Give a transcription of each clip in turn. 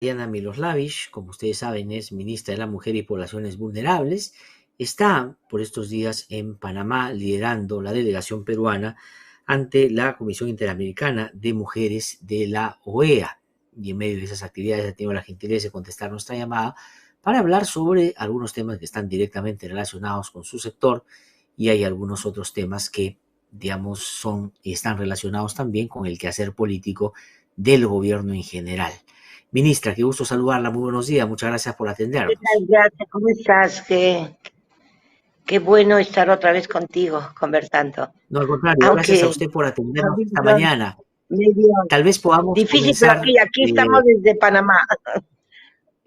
Diana Miloslavich, como ustedes saben, es ministra de la Mujer y Poblaciones Vulnerables. Está por estos días en Panamá liderando la delegación peruana ante la Comisión Interamericana de Mujeres de la OEA. Y en medio de esas actividades ha tenido la gentileza de contestar nuestra llamada para hablar sobre algunos temas que están directamente relacionados con su sector, y hay algunos otros temas que, digamos, son y están relacionados también con el quehacer político del gobierno en general. Ministra, qué gusto saludarla, muy buenos días, muchas gracias por ¿Qué tal, atendernos. Gracias? ¿Cómo estás? Qué bueno estar otra vez contigo conversando. No, al contrario, gracias a Aunque usted por ha atendernos esta sido mañana. medio Tal vez podamos difícil, pero comenzar, aquí estamos desde Panamá.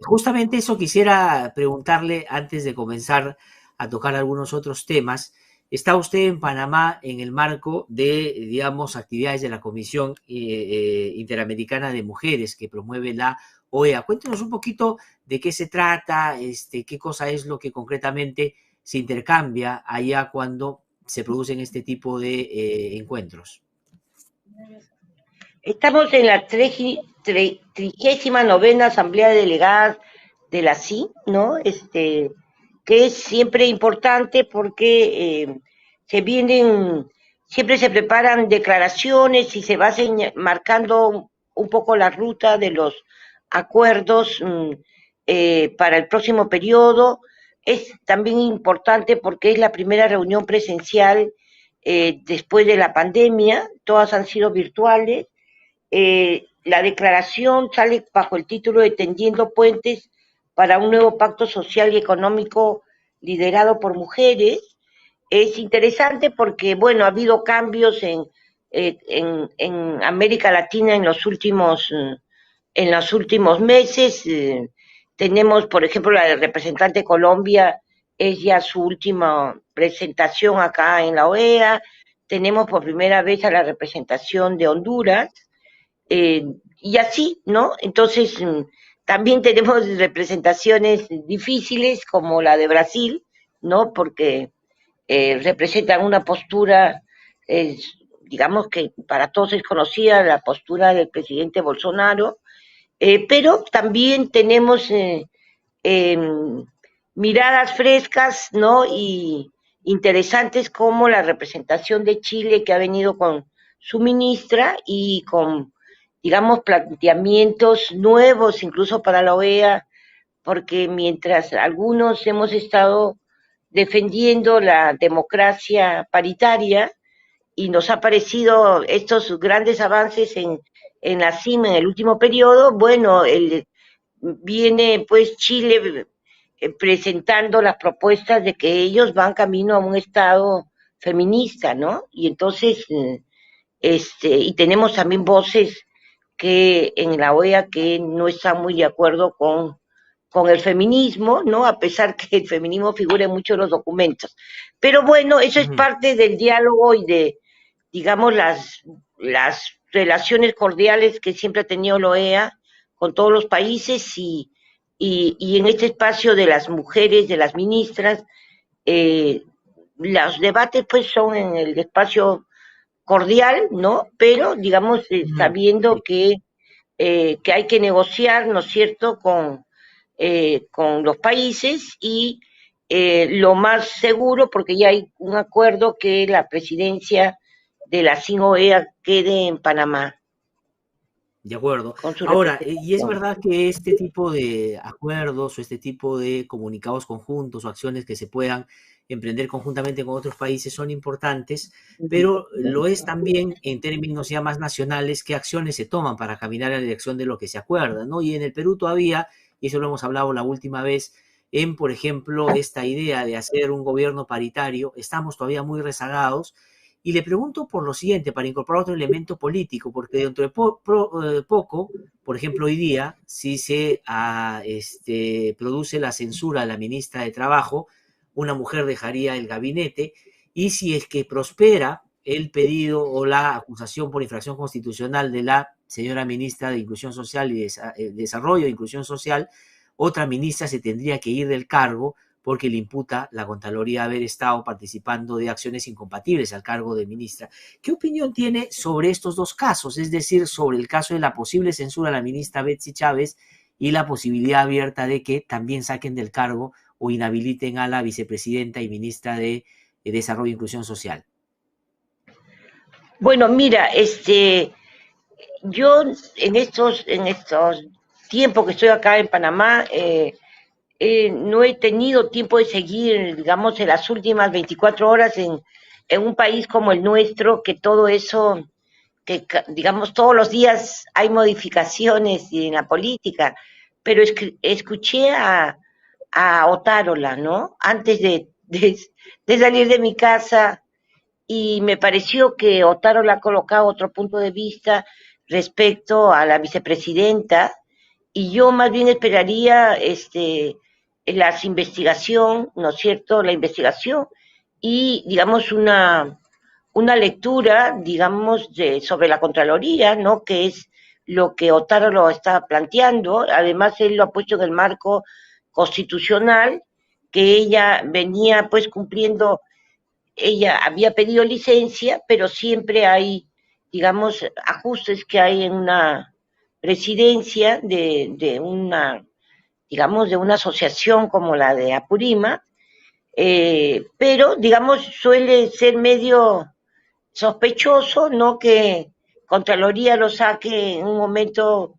justamente eso quisiera preguntarle antes de comenzar a tocar algunos otros temas. Está usted en Panamá en el marco de, digamos, actividades de la Comisión Interamericana de Mujeres que promueve la OEA. Cuéntenos un poquito de qué se trata, qué cosa es lo que concretamente se intercambia allá cuando se producen este tipo de encuentros. Estamos en la 39ª Asamblea de Delegadas de la CI, ¿no? Que es siempre importante porque se vienen, siempre se preparan declaraciones y se va marcando un poco la ruta de los acuerdos para el próximo periodo. Es también importante porque es la primera reunión presencial después de la pandemia, todas han sido virtuales. La declaración sale bajo el título de Tendiendo Puentes para un nuevo pacto social y económico liderado por mujeres. Es interesante porque, bueno, ha habido cambios en América Latina en los últimos meses. Tenemos, por ejemplo, la representante de Colombia, es ya su última presentación acá en la OEA. Tenemos por primera vez a la representación de Honduras, y así, ¿no? Entonces, también tenemos representaciones difíciles como la de Brasil, ¿no? Porque representan una postura, eh, digamos que para todos es conocida la postura del presidente Bolsonaro, pero también tenemos eh, miradas frescas, ¿no? Y interesantes como la representación de Chile que ha venido con su ministra y con, digamos, planteamientos nuevos incluso para la OEA, porque mientras algunos hemos estado defendiendo la democracia paritaria y nos ha parecido estos grandes avances en la CIM en el último periodo, bueno, viene pues Chile presentando las propuestas de que ellos van camino a un Estado feminista, ¿no? Y entonces, y tenemos también voces que en la OEA que no están muy de acuerdo con el feminismo, ¿no? A pesar que el feminismo figura en muchos de los documentos. Pero bueno, eso es Ujú. parte del diálogo y de, digamos, las relaciones cordiales que siempre ha tenido la OEA con todos los países y en este espacio de las mujeres, de las ministras, eh, los debates pues son en el espacio cordial, ¿no? Pero, digamos, Ujú. sabiendo que hay que negociar, ¿no es cierto?, con los países y lo más seguro, porque ya hay un acuerdo que la presidencia de la CINOEA quede en Panamá De acuerdo. con su Ahora, y es representación. verdad que este tipo de acuerdos o este tipo de comunicados conjuntos o acciones que se puedan emprender conjuntamente con otros países son importantes, pero lo es también en términos ya más nacionales qué acciones se toman para caminar en la dirección de lo que se acuerda, ¿no? Y en el Perú todavía, y eso lo hemos hablado la última vez, en, por ejemplo, esta idea de hacer un gobierno paritario, estamos todavía muy rezagados. Y le pregunto por lo siguiente, para incorporar otro elemento político, porque dentro de poco, por ejemplo, hoy día, si se produce la censura a la ministra de Trabajo, una mujer dejaría el gabinete, y si es que prospera el pedido o la acusación por infracción constitucional de la señora ministra de Inclusión Social y Desarrollo de Inclusión Social, otra ministra se tendría que ir del cargo porque le imputa la Contraloría haber estado participando de acciones incompatibles al cargo de ministra. ¿Qué opinión tiene sobre estos dos casos? Es decir, sobre el caso de la posible censura a la ministra Betsy Chávez y la posibilidad abierta de que también saquen del cargo o inhabiliten a la vicepresidenta y ministra de Desarrollo e Inclusión Social. Bueno, mira, yo en estos tiempos que estoy acá en Panamá, no he tenido tiempo de seguir, digamos, en las últimas 24 horas en un país como el nuestro, que todo eso, que digamos, todos los días hay modificaciones en la política, pero escuché a Otárola, ¿no? Antes de salir de mi casa, y me pareció que Otárola ha colocado otro punto de vista respecto a la vicepresidenta, y yo más bien esperaría la investigación, ¿no es cierto? La investigación y, digamos, una lectura, digamos, sobre la Contraloría, ¿no? Que es lo que Otaro lo está planteando. Además, él lo ha puesto en el marco constitucional, que ella venía pues cumpliendo, ella había pedido licencia, pero siempre hay, digamos, ajustes que hay en una presidencia de una, digamos, de una asociación como la de Apurima, pero, digamos, suele ser medio sospechoso, ¿no? Que Contraloría lo saque en un momento,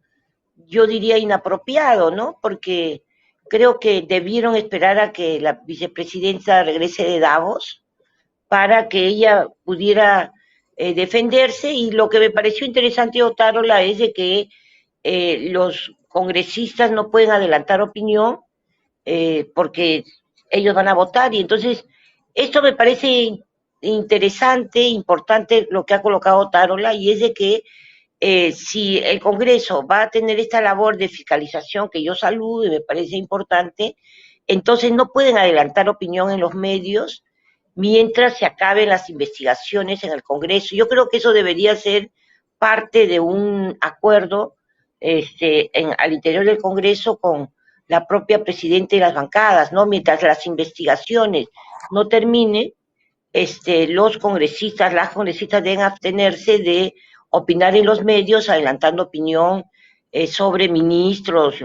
yo diría, inapropiado, ¿no? Porque creo que debieron esperar a que la vicepresidenta regrese de Davos para que ella pudiera defenderse, y lo que me pareció interesante de Otárola es de que los congresistas no pueden adelantar opinión porque ellos van a votar, y entonces esto me parece interesante, importante lo que ha colocado Tarola, y es de que si el Congreso va a tener esta labor de fiscalización que yo saludo y me parece importante, entonces no pueden adelantar opinión en los medios mientras se acaben las investigaciones en el Congreso. Yo creo que eso debería ser parte de un acuerdo al interior del Congreso con la propia presidenta y las bancadas, ¿no? Mientras las investigaciones no terminen, los congresistas, las congresistas deben abstenerse de opinar en los medios, adelantando opinión sobre ministros,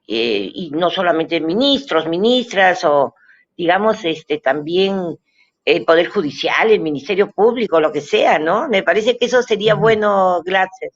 y no solamente ministros, ministras, o digamos, también el Poder Judicial, el Ministerio Público, lo que sea, ¿no? Me parece que eso sería bueno, Glatzer.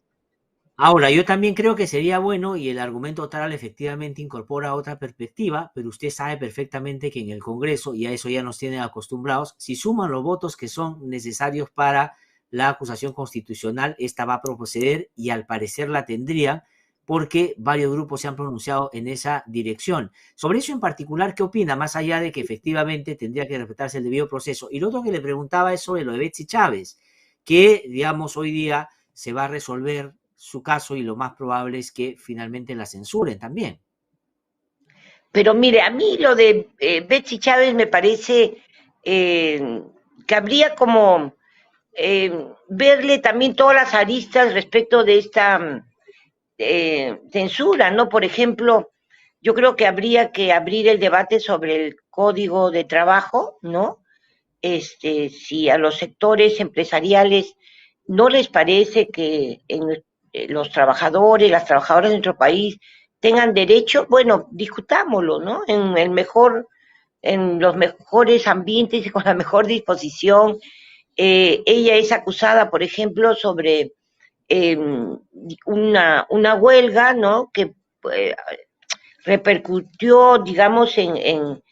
Ahora, yo también creo que sería bueno, y el argumento oral efectivamente incorpora otra perspectiva, pero usted sabe perfectamente que en el Congreso, y a eso ya nos tienen acostumbrados, si suman los votos que son necesarios para la acusación constitucional, esta va a proceder y al parecer la tendría, porque varios grupos se han pronunciado en esa dirección. Sobre eso en particular, ¿qué opina? Más allá de que efectivamente tendría que respetarse el debido proceso. Y lo otro que le preguntaba es sobre lo de Betsy Chávez, que, digamos, hoy día se va a resolver su caso y lo más probable es que finalmente la censuren también. Pero mire, a mí lo de Betsy Chávez me parece que habría como verle también todas las aristas respecto de esta censura, ¿no? Por ejemplo, yo creo que habría que abrir el debate sobre el código de trabajo, ¿no? Si a los sectores empresariales no les parece que los trabajadores, las trabajadoras de nuestro país tengan derecho, bueno, discutámoslo, ¿no? En los mejores ambientes y con la mejor disposición. Ella es acusada, por ejemplo, sobre una huelga, ¿no? Que eh, repercutió, digamos, en,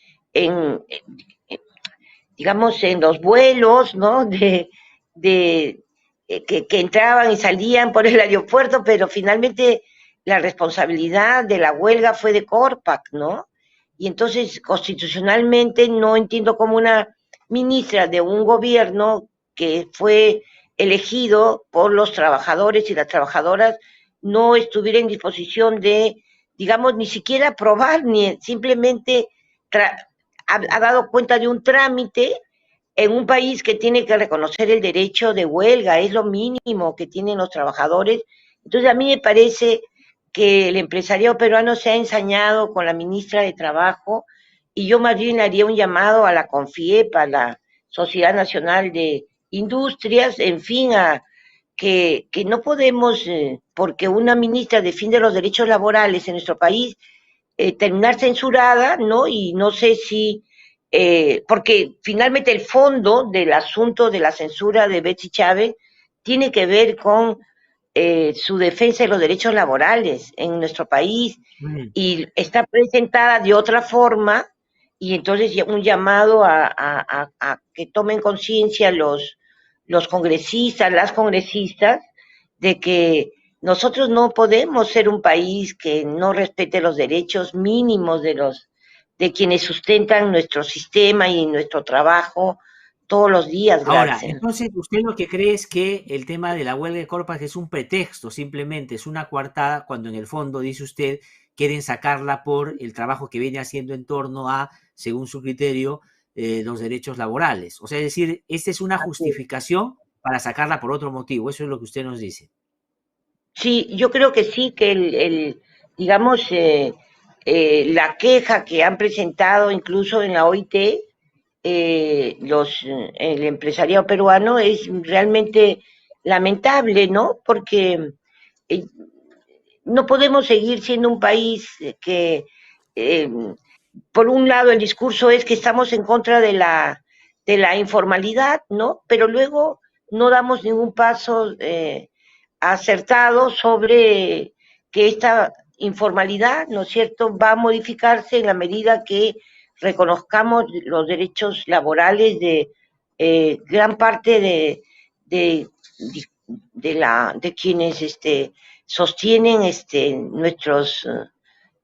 digamos, en los vuelos, ¿no? Que entraban y salían por el aeropuerto, pero finalmente la responsabilidad de la huelga fue de Corpac, ¿no? Y entonces, constitucionalmente, no entiendo cómo una ministra de un gobierno que fue elegido por los trabajadores y las trabajadoras no estuviera en disposición de, digamos, ni siquiera aprobar, ni simplemente ha dado cuenta de un trámite en un país que tiene que reconocer el derecho de huelga, es lo mínimo que tienen los trabajadores. Entonces a mí me parece que el empresariado peruano se ha ensañado con la ministra de Trabajo, y yo más bien haría un llamado a la CONFIEP, a la Sociedad Nacional de Industrias, en fin, que no podemos, porque una ministra defiende los derechos laborales en nuestro país, terminar censurada, ¿no? Y no sé si, porque finalmente el fondo del asunto de la censura de Betsy Chávez tiene que ver con su defensa de los derechos laborales en nuestro país Mm. y está presentada de otra forma y entonces un llamado a que tomen conciencia los congresistas, las congresistas, de que nosotros no podemos ser un país que no respete los derechos mínimos de quienes sustentan nuestro sistema y nuestro trabajo todos los días, Ahora, Gladsen. entonces, usted lo que cree es que el tema de la huelga de Corpas es un pretexto, simplemente es una coartada, cuando en el fondo, dice usted, quieren sacarla por el trabajo que viene haciendo en torno a, según su criterio, los derechos laborales. O sea, es decir, esta es una justificación para sacarla por otro motivo. Eso es lo que usted nos dice. Sí, yo creo que sí, que digamos, la queja que han presentado incluso en la OIT, el empresariado peruano es realmente lamentable, ¿no? Porque eh, no podemos seguir siendo un país que, eh, por un lado, el discurso es que estamos en contra de la informalidad, ¿no? Pero luego no damos ningún paso acertado sobre que esta informalidad, ¿no es cierto?, va a modificarse en la medida que reconozcamos los derechos laborales de gran parte de, de quienes sostienen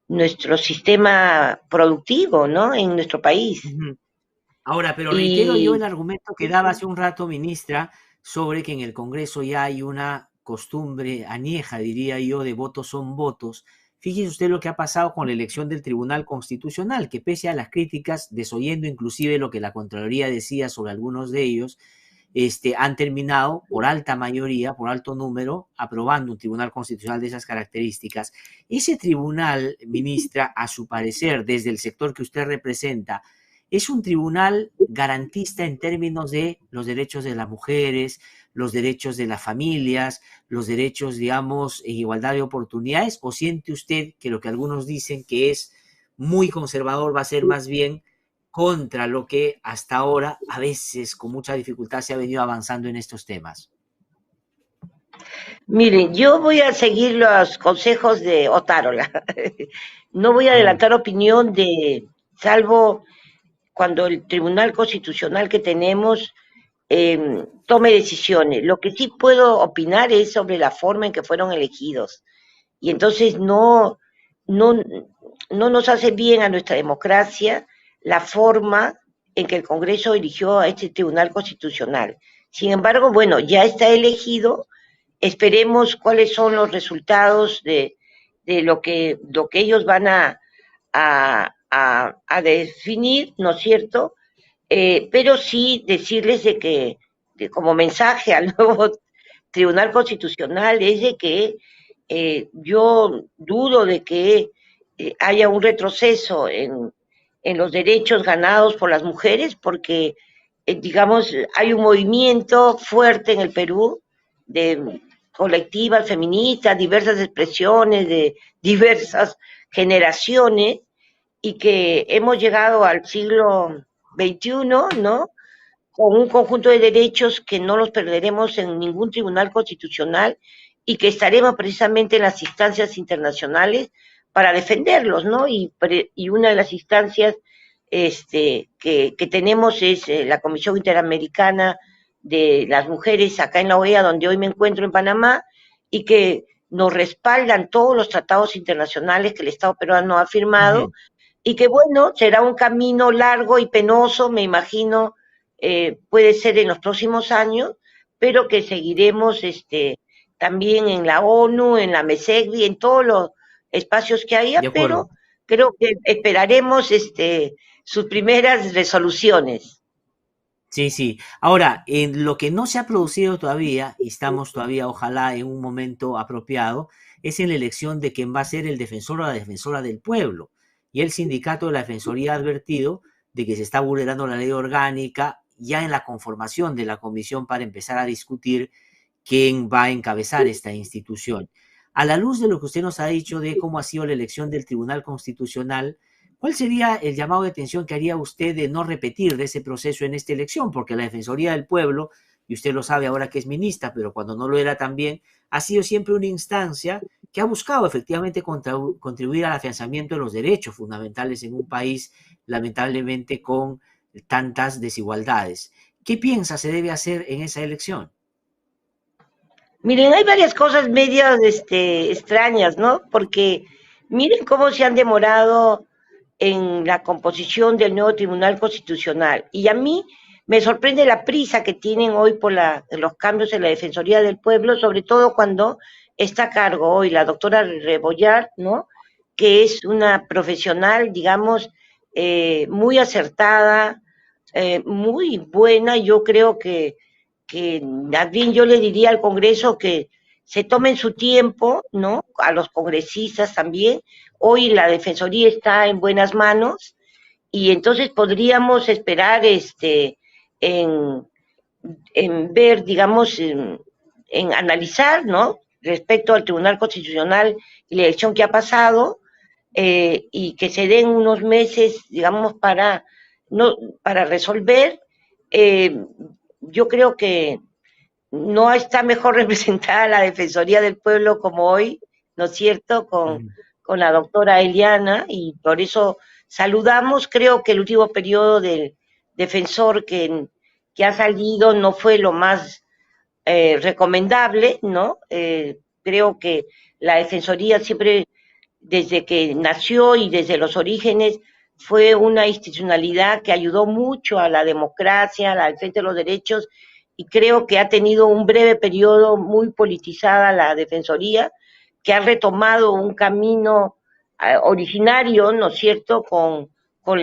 nuestro sistema productivo, ¿no? En nuestro país. Ujú. Ahora, pero reitero yo Y el argumento que daba hace un rato, ministra, sobre que en el Congreso ya hay una costumbre añeja, diría yo, de votos son votos. Fíjese usted lo que ha pasado con la elección del Tribunal Constitucional, que pese a las críticas, desoyendo inclusive lo que la Contraloría decía sobre algunos de ellos, han terminado por alta mayoría, por alto número, aprobando un tribunal constitucional de esas características. Ese tribunal, ministra, a su parecer, desde el sector que usted representa, es un tribunal garantista en términos de los derechos de las mujeres, los derechos de las familias, los derechos, digamos, en igualdad de oportunidades, o siente usted que lo que algunos dicen que es muy conservador va a ser más bien contra lo que hasta ahora, a veces con mucha dificultad, se ha venido avanzando en estos temas? miren, yo voy a seguir los consejos de Otárola. No voy a Mm. adelantar opinión salvo cuando el Tribunal Constitucional que tenemos tome decisiones. Lo que sí puedo opinar es sobre la forma en que fueron elegidos. Y entonces no, no nos hace bien a nuestra democracia la forma en que el Congreso eligió a este Tribunal Constitucional. Sin embargo, bueno, ya está elegido, esperemos cuáles son los resultados de lo que ellos van a definir, ¿no es cierto? Pero sí decirles como mensaje al nuevo Tribunal Constitucional es de que yo dudo de que haya un retroceso en los derechos ganados por las mujeres, porque, digamos, hay un movimiento fuerte en el Perú de colectivas feministas, diversas expresiones de diversas generaciones, y que hemos llegado al siglo XXI, ¿no? Con un conjunto de derechos que no los perderemos en ningún tribunal constitucional y que estaremos precisamente en las instancias internacionales para defenderlos, ¿no? Y una de las instancias que tenemos es la Comisión Interamericana de las Mujeres acá en la OEA, donde hoy me encuentro en Panamá, y que nos respaldan todos los tratados internacionales que el Estado peruano ha firmado, Ujú. y que bueno, será un camino largo y penoso, me imagino, puede ser en los próximos años, pero que seguiremos también en la ONU, en la MESECBI, en todos los espacios que haya, De acuerdo. pero creo que esperaremos sus primeras resoluciones. Sí, sí. Ahora, en lo que no se ha producido todavía, y estamos todavía, ojalá, en un momento apropiado, es en la elección de quién va a ser el defensor o la defensora del pueblo. Y el sindicato de la Defensoría ha advertido de que se está vulnerando la ley orgánica ya en la conformación de la comisión para empezar a discutir quién va a encabezar esta institución. A la luz de lo que usted nos ha dicho de cómo ha sido la elección del Tribunal Constitucional, ¿cuál sería el llamado de atención que haría usted de no repetir de ese proceso en esta elección? Porque la Defensoría del Pueblo, y usted lo sabe ahora que es ministra, pero cuando no lo era también, ha sido siempre una instancia que ha buscado efectivamente contribuir al afianzamiento de los derechos fundamentales en un país lamentablemente con tantas desigualdades. ¿Qué piensa se debe hacer en esa elección? Miren, hay varias cosas medias extrañas, ¿no? Porque miren cómo se han demorado en la composición del nuevo Tribunal Constitucional. Y a mí me sorprende la prisa que tienen hoy por los cambios en la Defensoría del Pueblo, sobre todo cuando está a cargo hoy la doctora Rebollar, ¿no? Que es una profesional, digamos, muy acertada, muy buena. Yo creo que más bien yo le diría al Congreso que se tomen su tiempo, ¿no? A los congresistas también. Hoy la Defensoría está en buenas manos y entonces podríamos esperar en, en ver, digamos, en analizar, ¿no? Respecto al Tribunal Constitucional y la elección que ha pasado, y que se den unos meses, digamos, no, para resolver. Eh, yo creo que no está mejor representada la Defensoría del Pueblo como hoy, ¿no es cierto?, con la doctora Eliana, y por eso saludamos. Creo que el último periodo del defensor que ha salido no fue lo más recomendable, ¿no? Creo que la Defensoría siempre, desde que nació y desde los orígenes, fue una institucionalidad que ayudó mucho a la democracia, a la defensa de los derechos, y creo que ha tenido un breve periodo muy politizada la Defensoría, que ha retomado un camino originario, ¿no es cierto?, con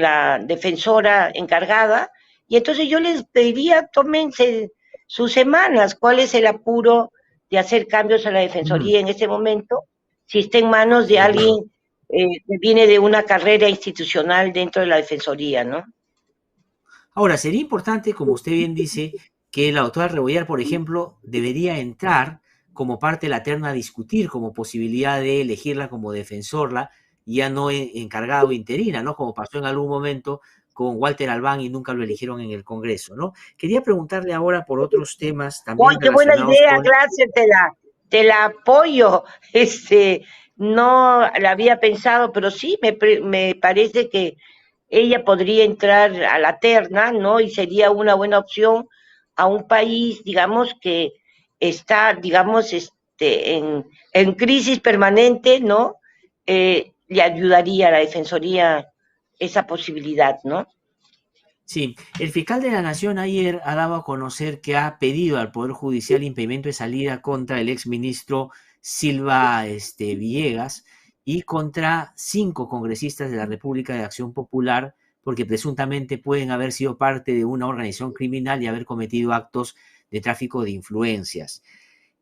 la defensora encargada. Y entonces yo les pediría, tómense sus semanas, cuál es el apuro de hacer cambios a la Defensoría en este momento, si está en manos de alguien que viene de una carrera institucional dentro de la Defensoría, ¿no? Ahora, sería importante, como usted bien dice, que la doctora Rebollar, por ejemplo, debería entrar como parte de la terna a discutir como posibilidad de elegirla como defensorla, ya no encargada o interina, ¿no? Como pasó en algún momento con Walter Albán y nunca lo eligieron en el Congreso, ¿no? Quería preguntarle ahora por otros temas ¡Ay, también qué buena relacionados idea, con... gracias! Te la apoyo. No la había pensado, pero sí, me parece que ella podría entrar a la terna, ¿no? Y sería una buena opción a un país, digamos, que está, digamos, en crisis permanente, ¿no? Le ayudaría a la Defensoría esa posibilidad, ¿no? Sí, el fiscal de la Nación ayer ha dado a conocer que ha pedido al Poder Judicial impedimento de salida contra el exministro Silva Villegas y contra 5 congresistas de la República de Acción Popular, porque presuntamente pueden haber sido parte de una organización criminal y haber cometido actos de tráfico de influencias.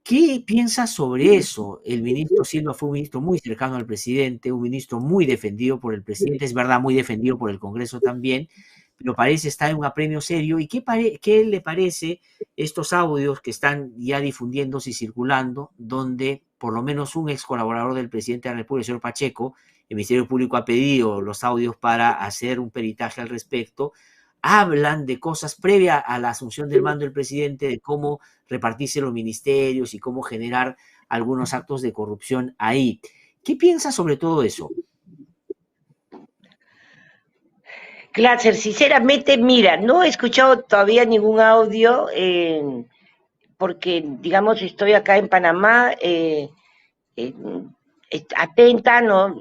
¿Qué piensa sobre eso? El ministro Silva fue un ministro muy cercano al presidente, un ministro muy defendido por el presidente, es verdad, muy defendido por el Congreso también, pero parece estar en un apremio serio. ¿Y qué le parece estos audios que están ya difundiéndose y circulando, donde por lo menos un ex colaborador del presidente de la República, el señor Pacheco, el Ministerio Público ha pedido los audios para hacer un peritaje al respecto, hablan de cosas previas a la asunción del mando del presidente, de cómo repartirse los ministerios y cómo generar algunos actos de corrupción ahí? ¿Qué piensa sobre todo eso? Claro, sinceramente, mira, no he escuchado todavía ningún audio, porque, digamos, estoy acá en Panamá, eh, atenta, ¿no?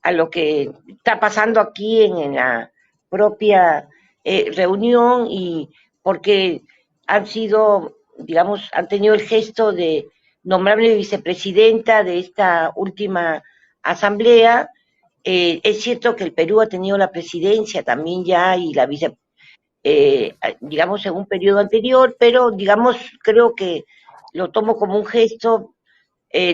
A lo que está pasando aquí en la propia reunión, y porque han sido, digamos, han tenido el gesto de nombrarme vicepresidenta de esta última asamblea. Es cierto que el Perú ha tenido la presidencia también ya y la vice, digamos, en un periodo anterior, pero, digamos, creo que lo tomo como un gesto,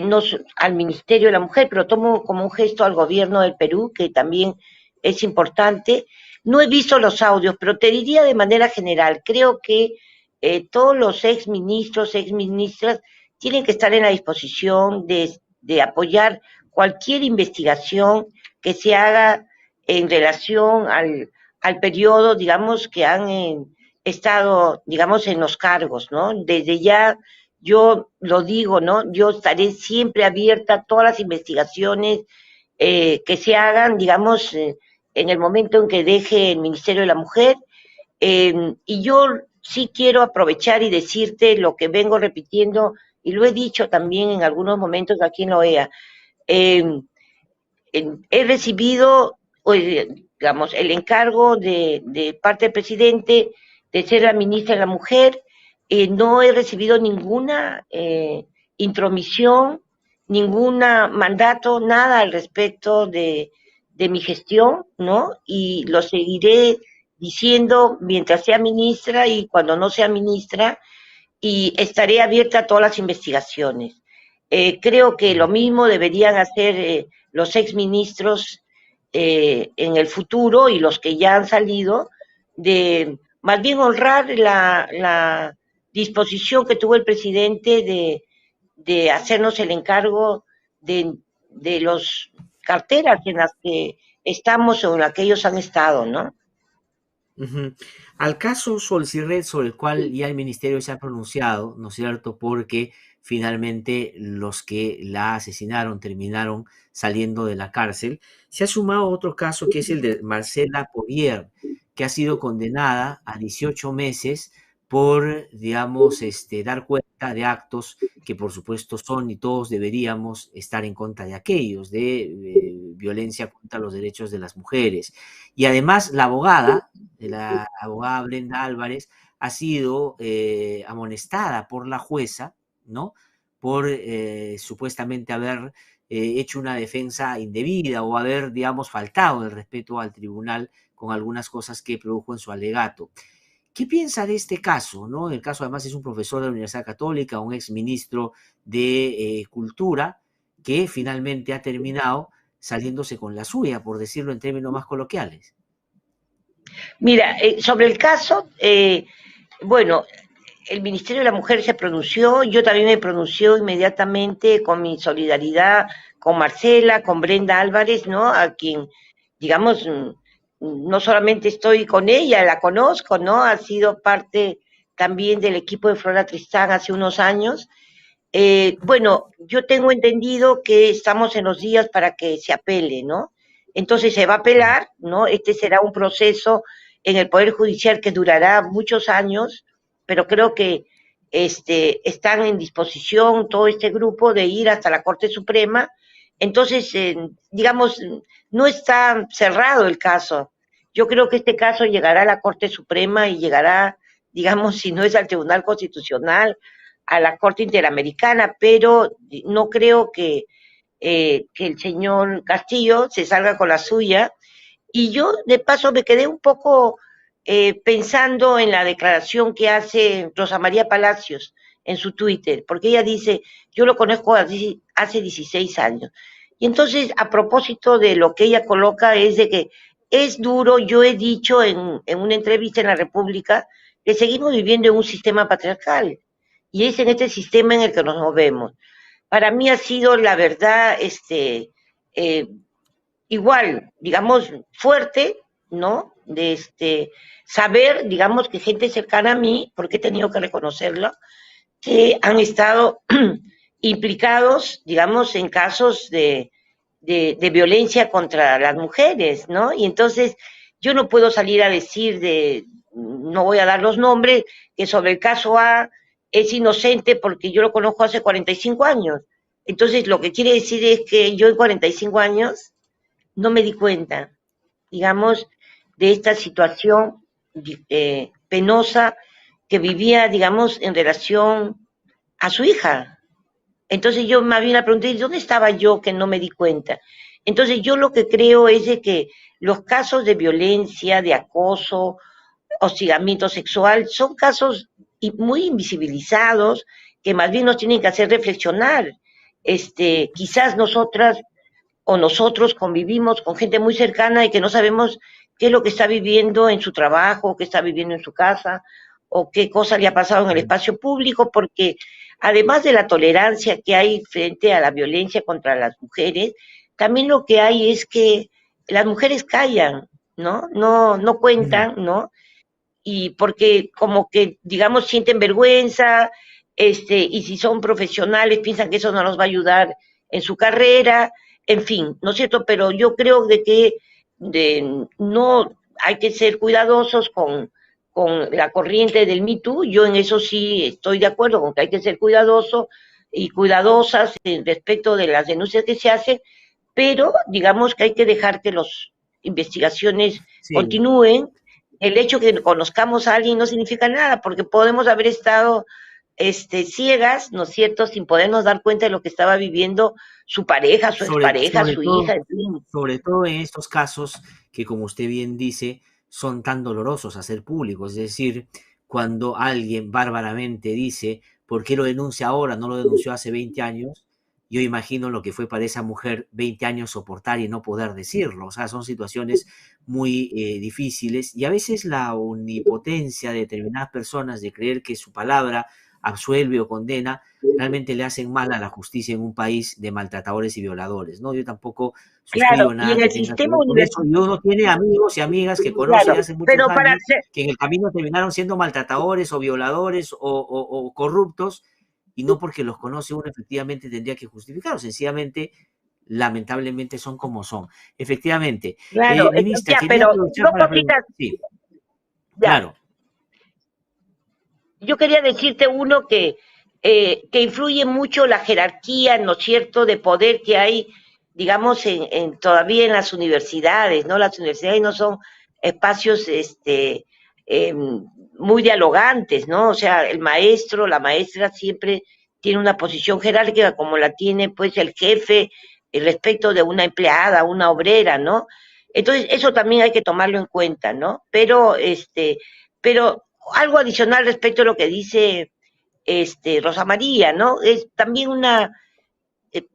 no al Ministerio de la Mujer, pero tomo como un gesto al gobierno del Perú, que también es importante. No he visto los audios, pero te diría de manera general, creo que todos los exministros, exministras, tienen que estar en la disposición de apoyar cualquier investigación que se haga en relación al periodo, digamos, que han estado, digamos, en los cargos, ¿no? Desde ya, yo lo digo, ¿no? Yo estaré siempre abierta a todas las investigaciones que se hagan, digamos, en el momento en que deje el Ministerio de la Mujer. Y yo sí quiero aprovechar y decirte lo que vengo repitiendo, y lo he dicho también en algunos momentos aquí en la OEA. Eh, he recibido, digamos, el encargo de parte del presidente de ser la ministra de la Mujer. No he recibido ninguna intromisión, ningún mandato, nada al respecto de mi gestión, ¿no? Y lo seguiré diciendo mientras sea ministra y cuando no sea ministra, y estaré abierta a todas las investigaciones. Creo que lo mismo deberían hacer los exministros en el futuro y los que ya han salido, de más bien honrar la disposición que tuvo el presidente de hacernos el encargo de los carteras en las que estamos o en las que ellos han estado, ¿no? Al caso Solcirret, sobre el cual ya el ministerio se ha pronunciado, ¿no es cierto? Porque finalmente los que la asesinaron terminaron saliendo de la cárcel. Se ha sumado otro caso que es el de Marcela Poirier, que ha sido condenada a 18 meses por, digamos, dar cuenta de actos que por supuesto son y todos deberíamos estar en contra de aquellos, de violencia contra los derechos de las mujeres. Y además la abogada Brenda Álvarez, ha sido amonestada por la jueza, ¿no? Por supuestamente haber hecho una defensa indebida o haber, digamos, faltado el respeto al tribunal con algunas cosas que produjo en su alegato. ¿Qué piensa de este caso, no? El caso además es un profesor de la Universidad Católica, un exministro de Cultura, que finalmente ha terminado saliéndose con la suya, por decirlo en términos más coloquiales. Mira, sobre el caso, bueno, el Ministerio de la Mujer se pronunció, yo también me pronunció inmediatamente con mi solidaridad con Marcela, con Brenda Álvarez, ¿no? A quien, digamos, no solamente estoy con ella, la conozco, ¿no? Ha sido parte también del equipo de Flora Tristán hace unos años. Bueno, yo tengo entendido que estamos en los días para que se apele, ¿no? Entonces se va a apelar, ¿no? Este será un proceso en el Poder Judicial que durará muchos años, pero creo que están en disposición todo este grupo de ir hasta la Corte Suprema. Entonces, digamos, no está cerrado el caso. Yo creo que este caso llegará a la Corte Suprema y llegará, digamos, si no es al Tribunal Constitucional, a la Corte Interamericana, pero no creo que el señor Castillo se salga con la suya. Y yo, de paso, me quedé un poco pensando en la declaración que hace Rosa María Palacios en su Twitter, porque ella dice, yo lo conozco hace 16 años. Y entonces, a propósito de lo que ella coloca, es de que es duro, yo he dicho en una entrevista en La República, que seguimos viviendo en un sistema patriarcal, y es en este sistema en el que nos movemos. Para mí ha sido, la verdad, igual, digamos, fuerte, ¿no? De saber, digamos, que gente cercana a mí, porque he tenido que reconocerlo, que han estado implicados, digamos, en casos de violencia contra las mujeres, ¿no? Y entonces yo no puedo salir a decir no voy a dar los nombres, que sobre el caso A es inocente porque yo lo conozco hace 45 años. Entonces, lo que quiere decir es que yo en 45 años no me di cuenta, digamos, de esta situación penosa que vivía, digamos, en relación a su hija. Entonces yo más bien la pregunté, ¿dónde estaba yo que no me di cuenta? Entonces yo lo que creo es de que los casos de violencia, de acoso, hostigamiento sexual, son casos muy invisibilizados que más bien nos tienen que hacer reflexionar. Quizás nosotras o nosotros convivimos con gente muy cercana y que no sabemos qué es lo que está viviendo en su trabajo, qué está viviendo en su casa, o qué cosa le ha pasado en el espacio público, porque además de la tolerancia que hay frente a la violencia contra las mujeres, también lo que hay es que las mujeres callan, ¿no? No Ujú. cuentan, ¿no? Y porque como que, digamos, sienten vergüenza, y si son profesionales piensan que eso no los va a ayudar en su carrera, en fin, ¿no es cierto? Pero yo creo de que no hay que ser cuidadosos con la corriente del Me Too, yo en eso sí estoy de acuerdo con que hay que ser cuidadosos y cuidadosas respecto de las denuncias que se hacen, pero digamos que hay que dejar que las investigaciones Sí, continúen. El hecho que conozcamos a alguien no significa nada, porque podemos haber estado ciegas, ¿no es cierto?, sin podernos dar cuenta de lo que estaba viviendo su pareja, su sobre, expareja, sobre su todo, hija, en fin. sobre todo en estos casos que, como usted bien dice, son tan dolorosos hacer públicos. Es decir, cuando alguien bárbaramente dice, ¿por qué lo denuncia ahora? No lo denunció hace 20 años. Yo imagino lo que fue para esa mujer 20 años soportar y no poder decirlo. O sea, son situaciones muy difíciles y a veces la omnipotencia de determinadas personas de creer que su palabra absuelve o condena realmente le hacen mal a la justicia en un país de maltratadores y violadores, ¿no? Yo tampoco Claro, suscribo y nada en que el tenga que sistema ver con eso. Y universitario, uno tiene amigos y amigas que conoce claro, de hace muchos pero para años ser, que en el camino terminaron siendo maltratadores o violadores o corruptos, y no porque los conoce uno efectivamente tendría que justificarlo, sencillamente, lamentablemente son como son. Efectivamente. claro, Ministra, ya, quería pero aprovechar dos para preguntar. cositas, Sí, ya. claro. Yo quería decirte uno que influye mucho la jerarquía, ¿no es cierto?, de poder que hay, digamos, todavía en las universidades, ¿no? Las universidades no son espacios eh, muy dialogantes, ¿no? O sea, el maestro, la maestra siempre tiene una posición jerárquica como la tiene pues el jefe respecto de una empleada, una obrera, ¿no? Entonces, eso también hay que tomarlo en cuenta, ¿no? Pero algo adicional respecto a lo que dice Rosa María, ¿no? Es también eh,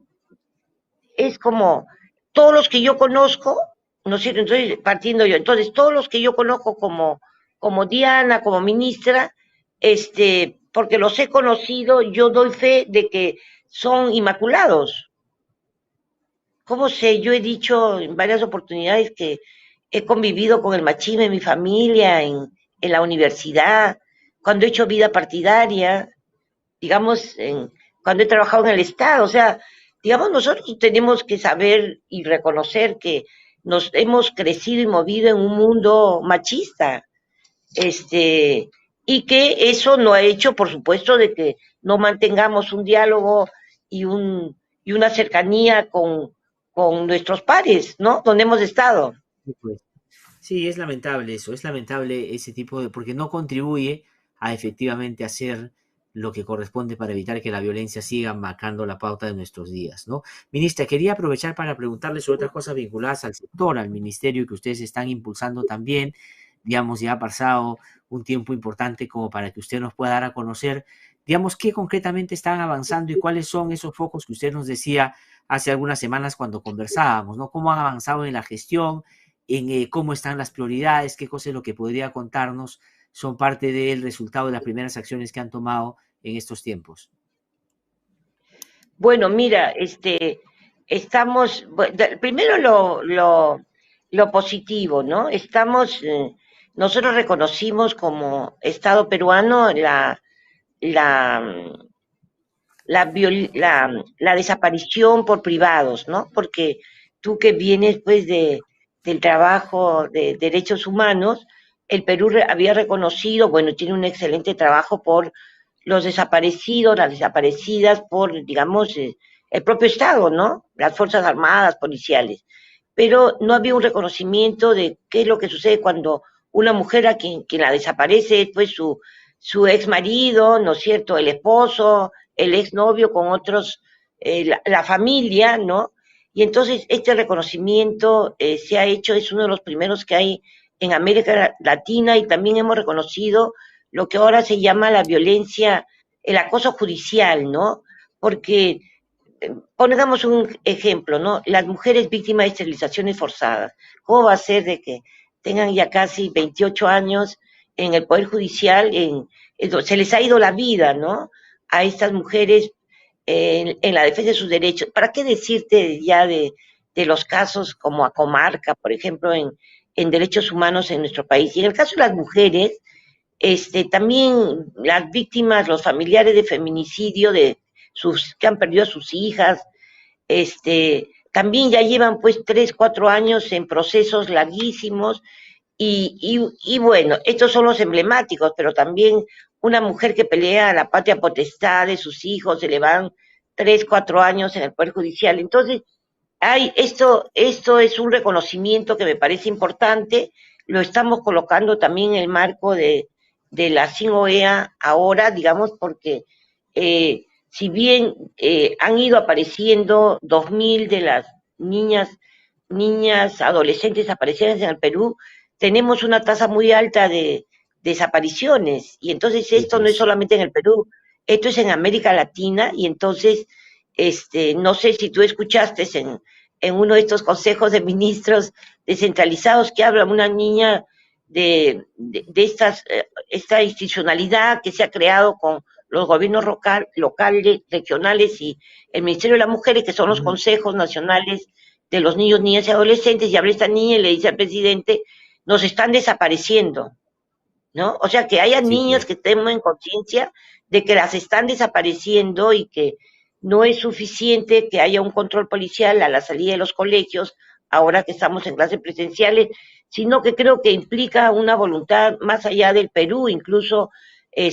es como todos los que yo conozco, ¿no es cierto? Entonces, partiendo yo, entonces todos los que yo conozco como Diana, como ministra, porque los he conocido, yo doy fe de que son inmaculados. ¿Cómo sé? Yo he dicho en varias oportunidades que he convivido con el machismo en mi familia, en la universidad, cuando he hecho vida partidaria, digamos, cuando he trabajado en el Estado. O sea, digamos, nosotros tenemos que saber y reconocer que nos hemos crecido y movido en un mundo machista, y que eso no ha hecho, por supuesto, de que no mantengamos un diálogo y una cercanía con nuestros pares, ¿no? Donde hemos estado. Sí, pues. Sí, es lamentable eso, es lamentable ese tipo de, porque no contribuye a efectivamente hacer lo que corresponde para evitar que la violencia siga marcando la pauta de nuestros días, ¿no? Ministra, quería aprovechar para preguntarle sobre otras cosas vinculadas al sector, al ministerio que ustedes están impulsando también. Digamos, ya ha pasado un tiempo importante como para que usted nos pueda dar a conocer, digamos, qué concretamente están avanzando y cuáles son esos focos que usted nos decía hace algunas semanas cuando conversábamos, ¿no? ¿Cómo han avanzado en la gestión? En cómo están las prioridades, qué cosa es lo que podría contarnos, son parte del resultado de las primeras acciones que han tomado en estos tiempos. Bueno, mira, estamos, primero lo positivo, ¿no? Nosotros reconocimos como Estado peruano la, la desaparición por privados, ¿no? Porque tú que vienes pues del trabajo de derechos humanos, el Perú había reconocido, bueno, tiene un excelente trabajo por los desaparecidos, las desaparecidas por, digamos, el propio Estado, ¿no? Las Fuerzas Armadas, policiales. Pero no había un reconocimiento de qué es lo que sucede cuando una mujer a quien la desaparece es pues su ex marido, ¿no es cierto?, el esposo, el exnovio con otros, la familia, ¿no? Y entonces este reconocimiento se ha hecho, es uno de los primeros que hay en América Latina, y también hemos reconocido lo que ahora se llama la violencia, el acoso judicial, ¿no? Porque, pongamos un ejemplo, ¿no? Las mujeres víctimas de esterilizaciones forzadas, ¿cómo va a ser de que tengan ya casi 28 años en el Poder Judicial, se les ha ido la vida, ¿no? A estas mujeres en la defensa de sus derechos. ¿Para qué decirte ya de los casos como Acomarca, por ejemplo, en derechos humanos en nuestro país? Y en el caso de las mujeres, también las víctimas, los familiares de feminicidio, que han perdido a sus hijas, también ya llevan pues 3, 4 años en procesos larguísimos y bueno, estos son los emblemáticos, pero también una mujer que pelea a la patria potestad de sus hijos, se le van 3, 4 años en el Poder Judicial. Entonces, esto es un reconocimiento que me parece importante, lo estamos colocando también en el marco de la CINOEA ahora, digamos, porque si bien han ido apareciendo 2000 de las niñas adolescentes desaparecidas en el Perú, tenemos una tasa muy alta de desapariciones, y entonces esto no es solamente en el Perú, esto es en América Latina, y entonces, no sé si tú escuchaste en uno de estos consejos de ministros descentralizados que habla una niña de esta institucionalidad que se ha creado con los gobiernos locales, regionales y el Ministerio de las Mujeres, que son los consejos nacionales de los niños, niñas y adolescentes, y habla esta niña y le dice al presidente, nos están desapareciendo, ¿no? O sea, que haya niñas que tengan conciencia de que las están desapareciendo y que no es suficiente que haya un control policial a la salida de los colegios, ahora que estamos en clases presenciales, sino que creo que implica una voluntad más allá del Perú, incluso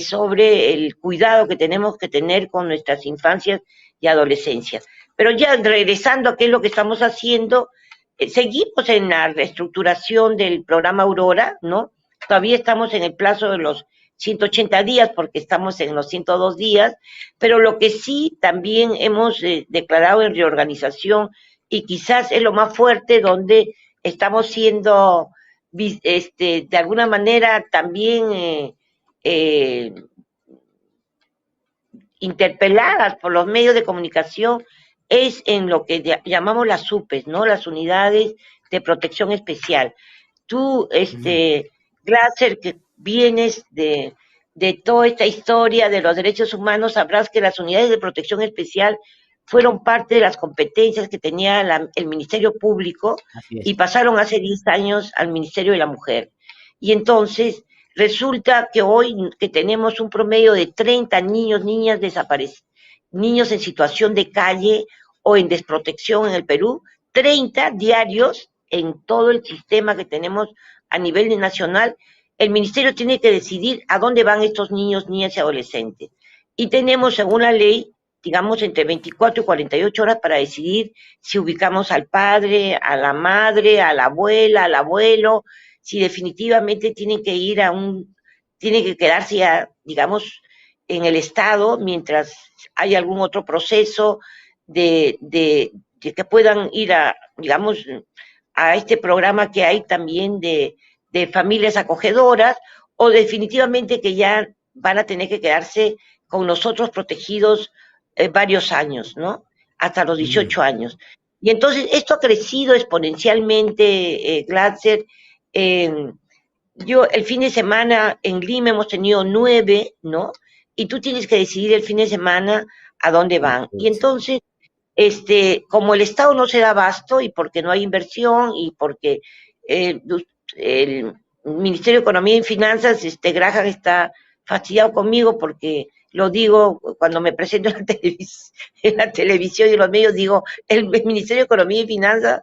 sobre el cuidado que tenemos que tener con nuestras infancias y adolescencias. Pero ya regresando a qué es lo que estamos haciendo, seguimos en la reestructuración del programa Aurora, ¿no? Todavía estamos en el plazo de los 180 días porque estamos en los 102 días, pero lo que sí también hemos declarado en reorganización y quizás es lo más fuerte donde estamos siendo de alguna manera también interpeladas por los medios de comunicación, es en lo que llamamos las UPEs, ¿no? Las unidades de protección especial. Tú, Glasser, que vienes de toda esta historia de los derechos humanos, sabrás que las unidades de protección especial fueron parte de las competencias que tenía el Ministerio Público y pasaron hace 10 años al Ministerio de la Mujer. Y entonces resulta que hoy que tenemos un promedio de 30 niños, niñas desaparecidos, niños en situación de calle o en desprotección en el Perú, 30 diarios en todo el sistema que tenemos a nivel nacional, el ministerio tiene que decidir a dónde van estos niños, niñas y adolescentes. Y tenemos, según la ley, digamos, entre 24 y 48 horas para decidir si ubicamos al padre, a la madre, a la abuela, al abuelo, si definitivamente tienen que ir tienen que quedarse ya, digamos, en el Estado mientras hay algún otro proceso de que puedan ir digamos, a este programa que hay también de familias acogedoras, o definitivamente que ya van a tener que quedarse con nosotros protegidos varios años, ¿no? Hasta los 18 años. Y entonces esto ha crecido exponencialmente, Glatzer. Yo el fin de semana en Lima hemos tenido 9, ¿no? Y tú tienes que decidir el fin de semana a dónde van. Y entonces, como el Estado no se da abasto y porque no hay inversión y porque el Ministerio de Economía y Finanzas, Graham está fastidiado conmigo porque lo digo cuando me presento en la televisión y en los medios, digo, el Ministerio de Economía y Finanzas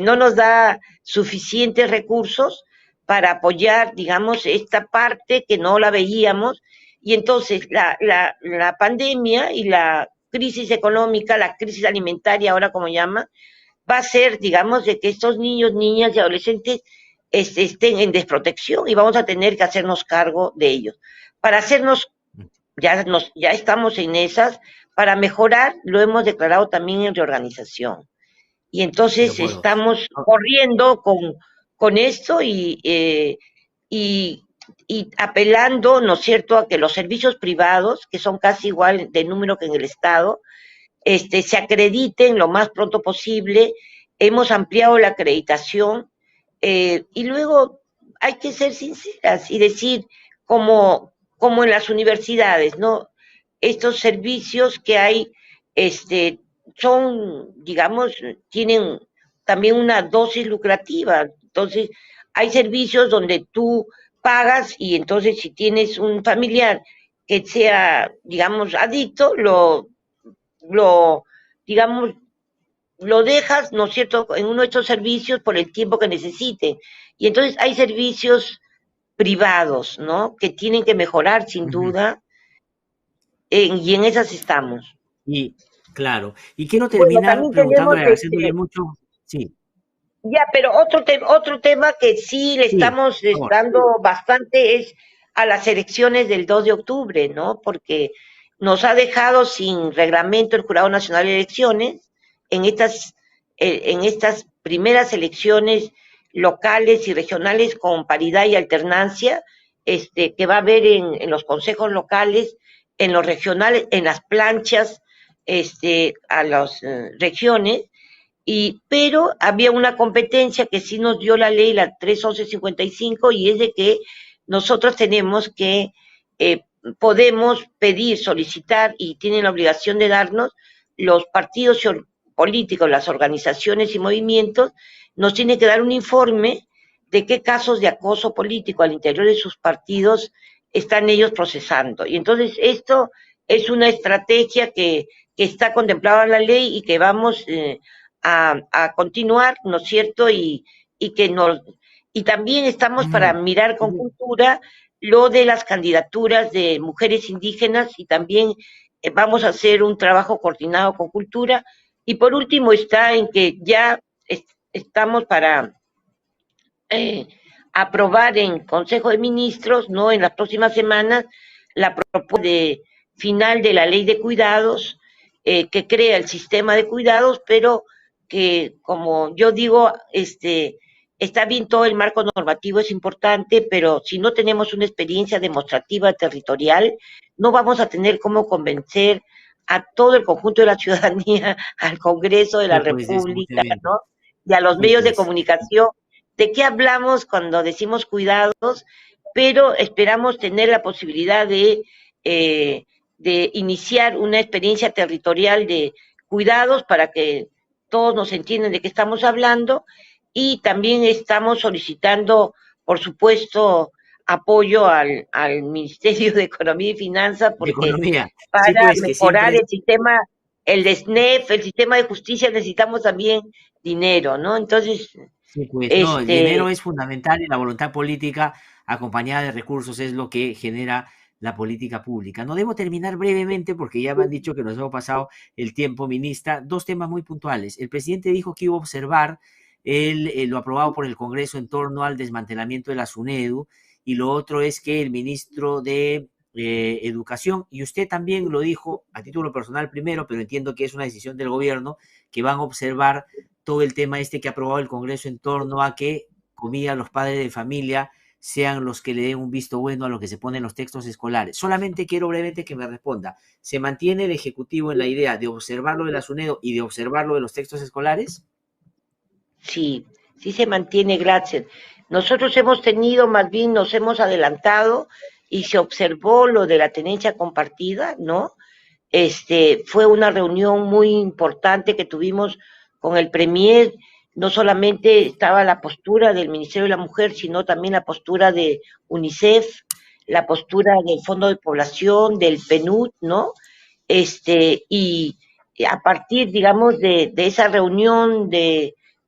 no nos da suficientes recursos para apoyar, digamos, esta parte que no la veíamos, y entonces la pandemia y la crisis económica, la crisis alimentaria, ahora como llama, va a ser, digamos, de que estos niños, niñas y adolescentes estén en desprotección y vamos a tener que hacernos cargo de ellos. Para hacernos, ya estamos en esas, para mejorar, lo hemos declarado también en reorganización. Y entonces estamos corriendo con esto y apelando, ¿no es cierto?, a que los servicios privados, que son casi igual de número que en el Estado, se acrediten lo más pronto posible. Hemos ampliado la acreditación y luego hay que ser sinceras y decir, como en las universidades, ¿no? Estos servicios que hay, este, son, digamos, tienen también una dosis lucrativa. Entonces, hay servicios donde tú pagas y entonces si tienes un familiar que sea, digamos, adicto, lo, digamos, lo dejas, ¿no es cierto?, en uno de estos servicios por el tiempo que necesite. Y entonces hay servicios privados, ¿no?, que tienen que mejorar sin Ujú. duda, y en esas estamos. Y claro, y quiero Bueno, terminar también tenemos preguntándole, agradeciéndole mucho. Sí, ya, pero otro tema que sí le sí, estamos por favor. dando bastante es a las elecciones del 2 de octubre, ¿no? Porque nos ha dejado sin reglamento el Jurado Nacional de Elecciones en estas primeras elecciones locales y regionales con paridad y alternancia, que va a haber en los consejos locales, en los regionales, en las planchas, a las regiones, pero había una competencia que sí nos dio la ley, la 31155, y es de que nosotros tenemos que, eh, podemos pedir, solicitar, y tienen la obligación de darnos, los partidos políticos, las organizaciones y movimientos, nos tienen que dar un informe de qué casos de acoso político al interior de sus partidos están ellos procesando. Y entonces esto es una estrategia que está contemplada en la ley y que vamos a continuar, ¿no es cierto? Y también estamos para Ujú, mirar con ujú. cultura lo de las candidaturas de mujeres indígenas y también vamos a hacer un trabajo coordinado con cultura. Y por último está en que ya estamos para eh, aprobar en Consejo de Ministros, ¿no? En las próximas semanas, la propuesta final de la ley de cuidados, que crea el sistema de cuidados, pero que, como yo digo, está bien todo el marco normativo, es importante, pero si no tenemos una experiencia demostrativa territorial, no vamos a tener cómo convencer a todo el conjunto de la ciudadanía, al Congreso de la Sí, pues, República, definitivamente. ¿no? Y a los Sí, medios de pues. comunicación de qué hablamos cuando decimos cuidados, pero esperamos tener la posibilidad de iniciar una experiencia territorial de cuidados para que todos nos entiendan de qué estamos hablando y también estamos solicitando, por supuesto, apoyo al Ministerio de Economía y Finanzas De porque economía. Sí, para pues, que mejorar siempre. el sistema, el de SNEF, el sistema de justicia, necesitamos también dinero, ¿no? Entonces, Sí, pues no, el este, dinero es fundamental y la voluntad política acompañada de recursos es lo que genera la política pública. No debo terminar brevemente porque ya me han dicho que nos hemos pasado el tiempo, ministra. Dos temas muy puntuales. El presidente dijo que iba a observar lo aprobado por el Congreso en torno al desmantelamiento de la SUNEDU y lo otro es que el ministro de Educación, y usted también lo dijo a título personal primero, pero entiendo que es una decisión del gobierno, que van a observar todo el tema este que ha aprobado el Congreso en torno a que, comillas, los padres de familia sean los que le den un visto bueno a lo que se pone en los textos escolares. Solamente quiero brevemente que me responda. ¿Se mantiene el Ejecutivo en la idea de observar lo de la SUNEDO y de observar lo de los textos escolares? sí, sí se mantiene, gracias. Nosotros hemos tenido, más bien nos hemos adelantado y se observó lo de la tenencia compartida, ¿no? Fue una reunión muy importante que tuvimos con el Premier. No solamente estaba la postura del Ministerio de la Mujer, sino también la postura de UNICEF, la postura del Fondo de Población, del PNUD, ¿no? Y a partir, digamos, de esa reunión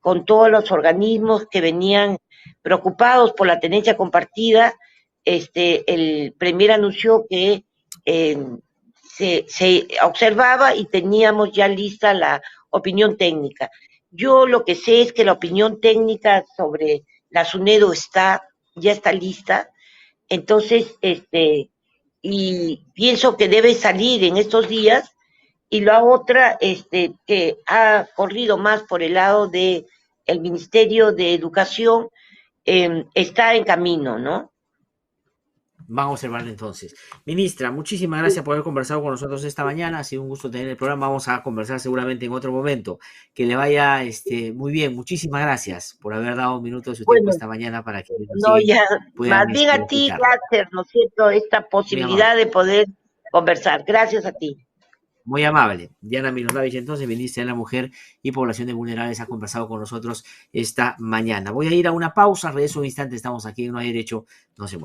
con todos los organismos que venían preocupados por la tenencia compartida, el Premier anunció que eh, se observaba y teníamos ya lista la opinión técnica. Yo lo que sé es que la opinión técnica sobre la SUNEDO ya está lista, entonces, y pienso que debe salir en estos días, y la otra, que ha corrido más por el lado de el Ministerio de Educación, está en camino, ¿no? Vamos a observarlo entonces. Ministra, muchísimas gracias por haber conversado con nosotros esta mañana. Ha sido un gusto tener el programa. Vamos a conversar seguramente en otro momento. Que le vaya muy bien. Muchísimas gracias por haber dado un minuto de su tiempo Bueno, esta mañana para que no, ya, más puedan bien a ti, escucharla. gracias, ¿no es cierto?, esta Muy amable. posibilidad de poder conversar. Gracias a ti. Muy amable. Diana Miloslavich, entonces, ministra de la Mujer y Población de Vulnerables, ha conversado con nosotros esta mañana. Voy a ir a una pausa, regreso un instante, estamos aquí en No hay Derecho, no se mueva.